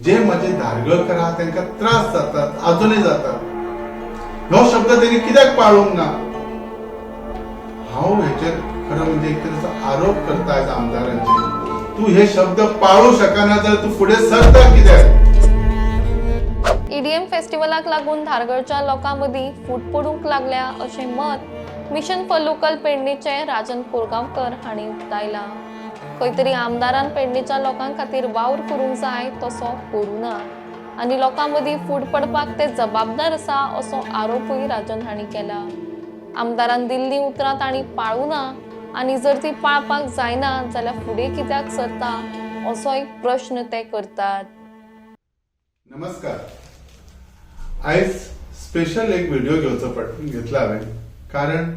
जे माझे धारगळकर आहा तांकां त्रास जातात, अजूनही जातात, हो शब्द त्यांनी कित्याक पाळूंक ना? हांव हेचेर खरं म्हणजे एक तरेचो आरोप करता आज आमदारांचेर, तू हे शब्द पाळू शकना जाल्यार तू फुडें सरता कित्याक? ईडीएम फेस्टिवलाक लागून धारगळच्या लोकांमदीं फूट पडूंक लागल्या अशें मत मिशन फॉर लोकल पेडणेचे राजन कोरगांवकर हांणी उक्तायलां. खंय तरी आमदारान पेडणेच्या लोकां खातीर वावर करूंक जाय तसो करूना आनी लोकां मदीं फूट पडपाक ते जबाबदार आसा असो आरोपूय राजन हांणी केला. आमदारान दिल्ली उतरां तांणी पाळूना आनी जर ती पाळपाक जायना जाल्यार फुडें कित्याक सरता असोय प्रश्न ते करतात. नमस्कार. आयज स्पेशल एक व्हिडिओ घेतला हांवें, कारण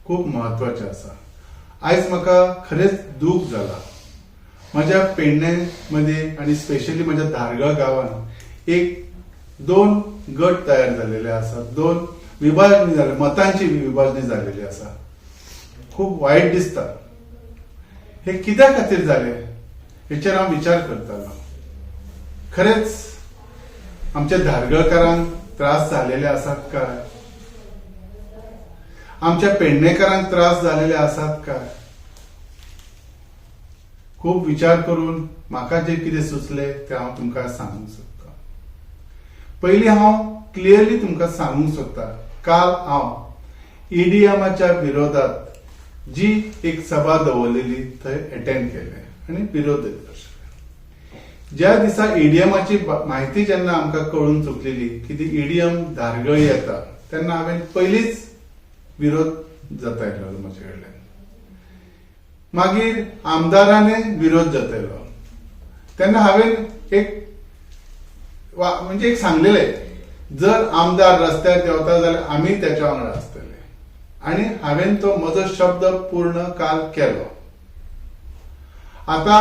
खूप महत्वाचें आसा. आयज म्हाका खरेंच दूख जाला. म्हज्या पेडणे मध्ये आनी स्पेशली म्हज्या धारगळ गांवांत दोन गट तयार जाल्लेले आसात, दोन विभाजणी जाल्ले, मतांची विभाजणी जाल्लेली आसा. खूप वायट दिसता. हे कित्या खातीर जालें हेचेर हांव विचार करतालो. खरेंच आमच्या धारगळकारांक त्रास झालेले आसात काय? आमच्या पेडणेकारांक त्रास झालेले आसात काय? खूप विचार करून म्हाका जे कितें सुचले ते हांव तुमकां सांगूंक सोदतां. पयलीं हांव क्लियरली तुमकां सांगूंक सोदतां, काल हांव ईडीएमाच्या विरोधात जी एक सभा दवरलेली थंय अटेंड केले आनी विरोध दर्शवले. ज्या दिसा ईडीएमाची माहिती जेन्ना आमकां कळून चुकलेली की ती ईडीएम धारगळी येता, तेन्ना हांवें पयलींच विरोध जाता येयलो म्हजे कडल्यान. मागीर आमदाराने विरोध जातलो तेन्ना हांवें एक सांगलेले, जर आमदार रस्त्यार देंवता जाल्यार आमी तेच्या वांगडा आसतले, आनी हांवें तो म्हजो शब्द पूर्ण काल केलो. आता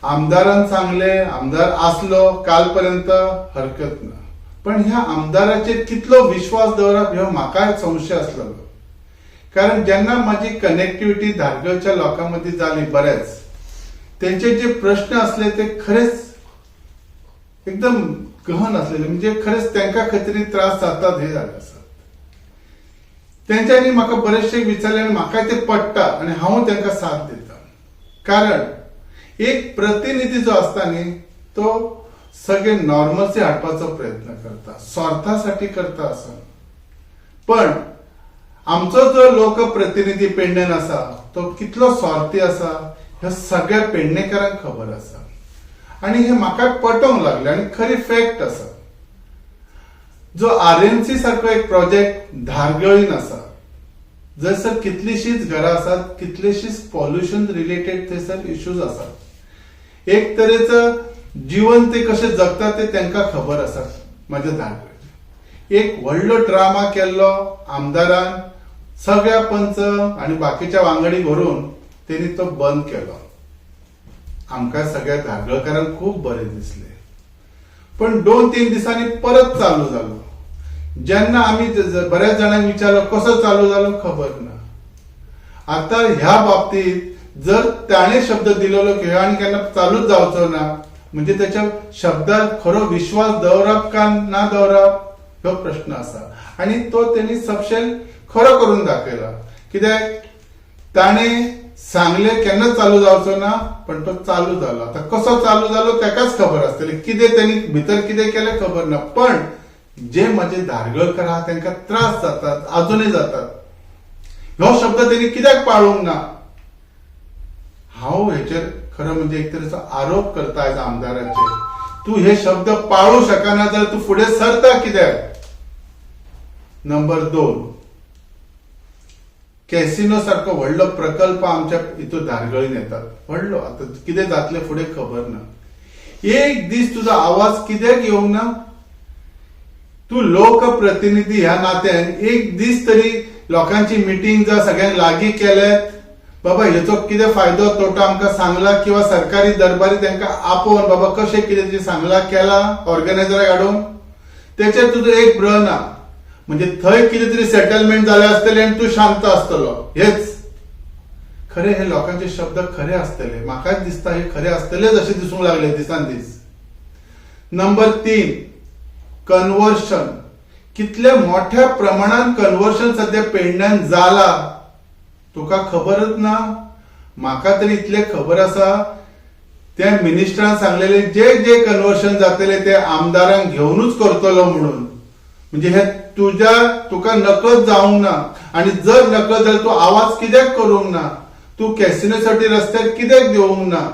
आमदारान सांगले, आमदार आसलो काल पर्यंत हरकत ना, पण ह्या आमदाराचेर कितलो विश्वास दवरप ह्यो म्हाका संशय आसलो. कारण जेन्ना माझी कनेक्टिव्हिटी धारगळच्या लोकांमध्ये जाली बरेच, त्यांचे जे प्रश्न असले ते खरेच एकदम गहन असलेले, म्हणजे खरेच त्यांना खरी त्रास जातात हे झाले असतात. त्यांच्यानी म्हाका बरेचशे विचारले आनी म्हाका ते पडटा आनी हांव त्यांना साथ देता. कारण एक प्रतिनिधी जो असता न्ही, तो सगळे नॉर्मल्सी हाडपाचो प्रयत्न करता, स्वार्थासाठी करता असं. पण आमचो जो लोकप्रतिनिधी पेडणेन आसा तो कितलो स्वार्थी आसा हे सगळ्या पेडणेकारांक खबर आसा. आणि हे म्हाका पटोवंक लागले आनी खरी फॅक्ट आसा. जो आरएमसी सारको एक प्रोजेक्ट धारगळीन आसा, जसर कितलीशीच घरां आसात, कितलेशीच पॉल्युशन रिलेटेड थंयसर इश्यूज आसात. एक तरेचं जीवन ते कशें जगतात ते तांकां खबर आसा. म्हज्या धारगळ एक व्हडलो ड्रामा केल्लो आमदारान, सगळ्या पंच आणि बाकीच्या वांगडी व्हरून त्यांनी तो बंद केलो. आमकां सगळ्या धारगळकारांक खूप बरें दिसले. पण 2-3 दिसांनी परत चालू जालो. जेन्ना आमी बऱ्याच जाणांक विचारलो कसो चालू जालो, खबर ना. आता ह्या बाबतीत जर ताणे शब्द दिलेलो की आणि केन्ना चालूच जावचो ना, म्हणजे त्याच्या शब्दात खरो विश्वास दवरप का ना दवरप हो प्रश्न आसा. आणि तो त्यांनी सबशेल खरो करून दाखयला. कित्याक ताणे सांगले केन्ना चालू जावचो ना, पण तो चालू जालो. आता कसो चालू जालो तेकाच खबर आसतली, कितें त्यांनी भितर कितें केलें खबर ना. पण जे माझे धारगळकर आहा तांकां त्रास जातात, अजूनही जातात, हो शब्द त्यांनी कित्याक पाळूंक ना? हांव हेचेर खरं म्हणजे एक तरेचो आरोप करता आज आमदाराचेर, तू हे शब्द पाळू शकना जाल्यार तू फुडें सरता कित्याक? नंबर 2, कॅसिनो सारको व्हडलो प्रकल्प आमच्या इतून धारगळीन येतात. व्हडलो आता कितें जातले फुडें खबर ना. एक दीस तुजो आवाज कित्याक येवंक ना? तू लोकप्रतिनिधी ह्या नात्यान एक दीस तरी लोकांची मिटिंग जा सगळ्यांक लागीं केल्यात, बाबा हेचो कितें फायदो तोटो आमकां सांगला, किंवा सरकारी दरबारी तांकां आपोवन बाबा कशें कितें ते सांगला केला ऑर्गनायझराक हाडून, तेचेर तुजो एक ब्र ना. म्हणजे थंय कितें तरी सेटलमेंट जालें आसतलें आनी तूं शांत आसतलो. हेच खरे हे लोकांचे शब्द खरे आसतले. म्हाकाच दिसता हे खरे आसतलेच अशें दिसूंक लागले दिसान दीस. Number 3, conversion. कितल्या मोठ्या प्रमाणात कन्वर्शन सध्या पेडण्यान जाला तुका खबरच ना. म्हाका तरी इतले खबर आसा, त्या मिनिस्टरान सांगलेले जे जे कन्वर्शन जातले ते आमदारांक घेऊनच करतलो म्हणून. म्हणजे हे तुका नकळत जावंक ना. आणि जर नकळत जाल्यार तू आवाज कित्याक करूंक ना, तू कॅसिनोसाठी रस्त्यार कित्याक देवंक ना.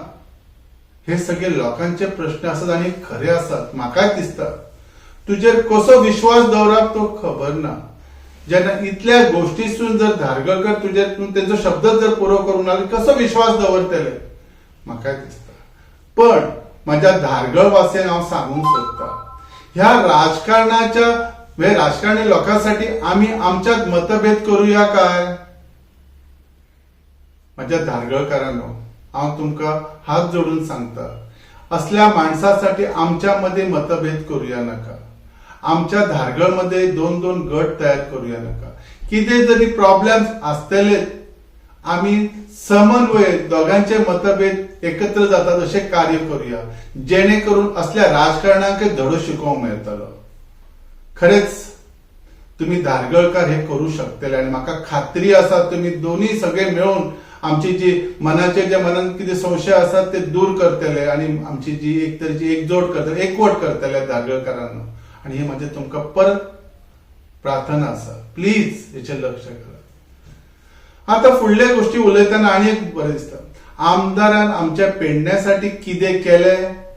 हे सगळे लोकांचे प्रश्न असतात आणि खरे असतात. म्हाकाय दिसता तुजेर कसो विश्वास दवरप तो खबर ना. जेन्ना इतल्या गोष्टीसून जर धारगळकर तुजेर तेंचो शब्द जर पुरो करूंक ना कसो विश्वास दवरतले म्हाकाय दिसता. पण माझ्या धारगळ वासियांक हांव सांगूंक सोदता, ह्या राजकारणी लोकांसाठी आम्ही आमच्यात मतभेद करूया काय. माझ्या धारगळकारांनो, हांव तुमका हात जोडून सांगता, असल्या माणसासाठी आमच्यामध्ये मतभेद करूया नका. आमच्या धारगळमध्ये 2-2 गट तयार करूया नका. किती जरी प्रॉब्लेम असतले आम्ही समन्वय दोघांचे मतभेद एकत्र जातात असे कार्य करूया, जेणेकरून असल्या राजकारणाक धडो शिकोवंक मेळटलो. खरेच तुम्ही धारगळकार हे करू शकतले आणि म्हाका खात्री आसा तुम्ही दोन्ही सगळे मिळून आमची जी जे मनात किती संशय असतात ते दूर करतले आणि आमची जी एकतरीची एकजोट करतले, एकवट करतले धारगळकारांना. आणि हे म्हणजे तुमका परत प्रार्थना आसा, प्लीज याचे लक्ष करा. आता फुडल्या गोष्टी उलयतना आणि एक बरें दिसता, आमदारान आमच्या पेडण्यासाठी कितें केले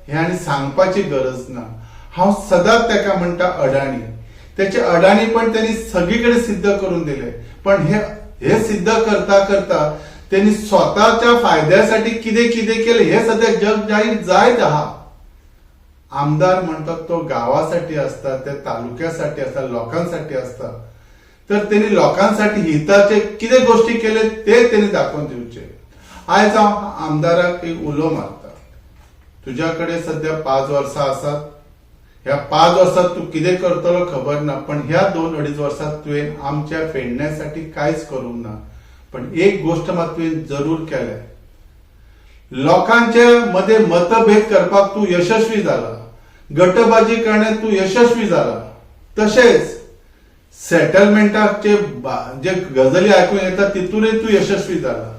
हे आनी सांगपाची गरज ना. हांव सदांच ताका म्हणटा अडाणी. त्याचे अडाणी पण त्यांनी सगळीकडे सिद्ध करून दिले. पण हे सिद्ध करता करता त्यांनी स्वतःच्या फायद्यासाठी कितें कितें केले हे सध्या जग जाहीर जायत आहा. आमदार म्हणतात तो गावासाठी असतात, त्या तालुक्यासाठी असतात, लोकांसाठी असतात. तर त्यांनी लोकांसाठी हिताचे किती गोष्टी केले ते त्यांनी दाखवून दिवचे. आयज हांव आमदाराक एक उलो मारता, तुझ्याकडे सध्या 5 वर्सां आसात. ह्या 5 वर्सात तू कितें करतलो खबर ना, पण ह्या 2-2.5 वर्सात तुवें आमच्या पेडण्यासाठी कांयच करूंक ना. पण एक गोष्ट मात तुवें जरूर केल्या, लोकांच्या मध्ये मतभेद करपाक तू यशस्वी झाला, गटबाजी करण्यात तू यशस्वी झाला. तसेच सेटलमेंटाचे जे गजाली ऐकून येतात तिथूनही तू यशस्वी झाला.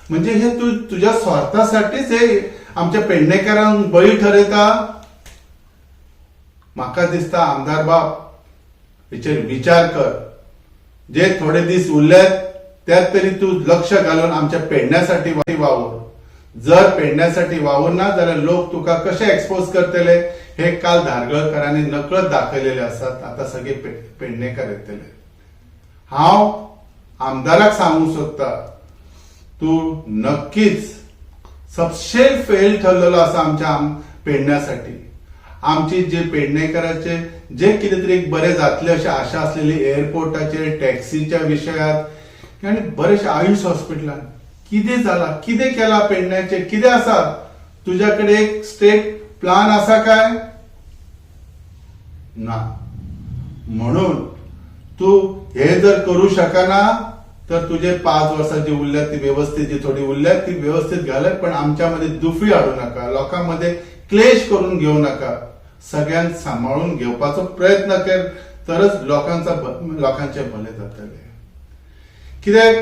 म्हणजे हे तू तुझ्या स्वार्थासाठीच हे आमच्या पेडणेकरांक बळी ठरयता. म्हाका दिसता आमदार बाब हेचेर विचार कर. जे थोडे दीस उरल्यात त्यात तरी तू लक्ष घालून आमच्या पेडण्यासाठी वावर. जर पेडण्यासाठी वावर ना जाल्यार लोक तुका कशे एक्सपोज करतले हे काल धारगळकरांनी नकळत दाखयलेले असतात. आता सगळे पेडणेकार येतले. हांव आमदाराक सांगूंक सोदता, तू नक्कीच सबशेल फेल ठरलेलो आसा आमच्या पेडण्यासाठी. आमची जे पेडणेकरांचे जे कितें तरी एक बरें जातले अशी आशा असलेली एअरपोर्टाचेर, टॅक्सीच्या विशयात आणि बरेचशे आयुष हॉस्पिटलांत कितें जाला, कितें केला पेडण्याचे, कितें आसा तुझ्याकडे एक स्टेट प्लान आसा काय ना. म्हणून तू हे जर करू शकना तर तुझे 5 वर्सां जी उरल्यात ती व्यवस्थित, जी थोडी उरल्यात ती व्यवस्थित घालत. पण आमच्यामध्ये दुफळी हाडू नका, लोकांमध्ये क्लेश करून घेऊ नका. सगळ्यांक सांभाळून घेवपाचो प्रयत्न कर, तरच लोकांचे भले जातले. कित्याक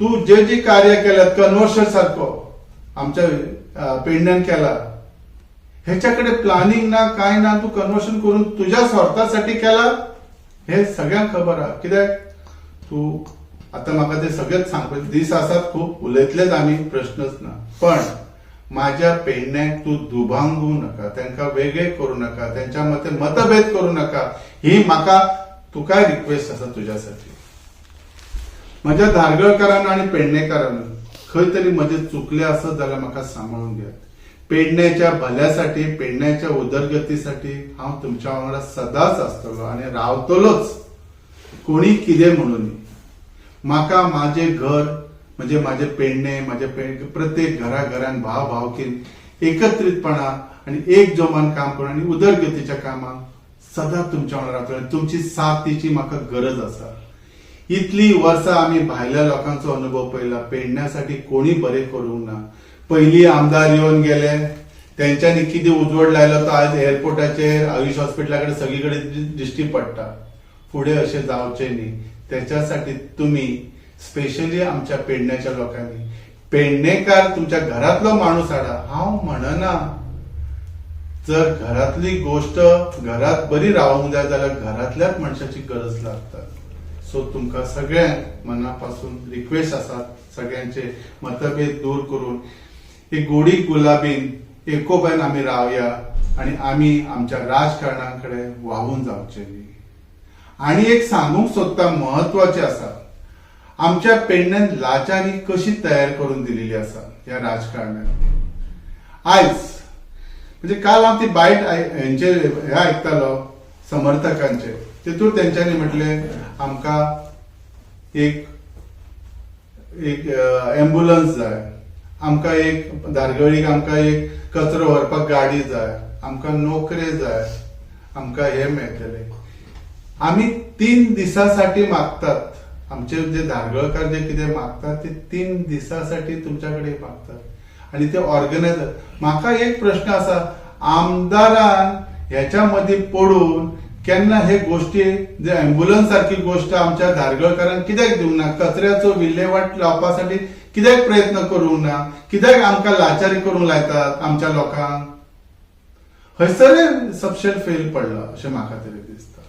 तू जे कार्य केल्यात, कन्वर्शन सारखो आमच्या पेडण्यान केला, ह्याच्याकडे प्लॅनिंग ना काय ना. तू कन्वर्शन करून तुझ्या स्वार्थासाठी केला हे सगळ्यांक खबर आहा. कित्याक तू आता म्हाका ते सगळेच सांगपाचे दीस आसात, खूप उलयतलेच आमी, प्रश्नच ना. पण माझ्या पेडण्याक तू दुभांगू नका, त्यांना वेगळे करू नका, त्यांच्या मते मतभेद करू नका. ही म्हाका तुकाय रिक्वेस्ट आसा तुझ्यासाठी. माझ्या धारगळकारांना आणि पेडणेकारांना खंय तरी म्हजे चुकले असत जाल्यार म्हाका सांभाळून घ्या. पेडण्याच्या भल्यासाठी, पेडण्याच्या उदरगतीसाठी हांव तुमच्या वांगडा सदांच आसतलो आणि रावतलोच, कोणी कितें म्हणून. म्हाका माझे घर म्हणजे माझे पेडणे, माझे प्रत्येक घराघरान भाव भावकीन एकत्रितपणा आणि एक जोमान काम करून आणि उदरगतीच्या कामाक सदांच तुमच्या वांगडा रावतलो. तुमची साथीची म्हाका गरज आसा. इतली वर्सां आमी भायल्या लोकांचो अनुभव पळयला, पेडण्यासाठी कोणी बरें करूंक ना. पयलीं आमदार येवन गेले, तेंच्यांनी कितें उजवड लायलो तो आज एअरपोर्टाचेर आयुष हॉस्पिटलाकडे सगळीकडे दिश्टी पडटा. फुडें अशें जावचें न्ही. त्याच्यासाठी तुम्ही स्पेशली आमच्या पेडण्याच्या लोकांनी पेडणेकार तुमच्या घरातलो माणूस हाडा. हांव म्हणना जर घरातली गोष्ट घरात बरी रावूंक जाय जाल्यार घरातल्याच मनशाची गरज लागता. सो तुमकां सगळ्यांक मनापासून रिक्वेस्ट आसा, सगळ्यांचे मतभेद दूर करून एक गोडी गुलाबीन एकोप्यान आमी रावया आणि आमी आमच्या राजकारणाकडे वाहून जावचे न्ही. आणि एक सांगूंक सोदता महत्वाचे आसा, आमच्या पेडण्यान लाचांनी कशी तयार करून दिलेली आसा ह्या राजकारणात. आयज म्हणजे काल हांव ती बायट हेंचे हे आयकतालो समर्थकांचे, तितून तेंच्यांनी म्हटले आमकां एक एम्ब्युलन्स जाय, आमकां एक धारगळीक आमकां एक कचरो व्हरपाक गाडी जाय, आमकां नोकऱ्यो जाय, आमकां हे मेळटले. आमी 3 दिसांसाठी मागतात. आमचे जे धारगळकार जे कितें मागतात ते 3 दिसांसाठी तुमच्याकडे मागतात आणि ते ऑर्गनायझर. म्हाका एक प्रश्न आसा, आमदारान ह्याच्यामध्ये पडून केन्ना हे गोष्टी जे अँब्युलन्स सारखी गोष्ट आमच्या धारगळकारांक कित्याक दिवंक ना? कचऱ्याचो विल्हेवाट लावपासाठी कित्याक प्रयत्न करूंक ना? कित्याक आमकां लाचारी करूंक लायतात आमच्या लोकांक? हयसर सबशेल फेल पडला अशें म्हाका तरी दिसता.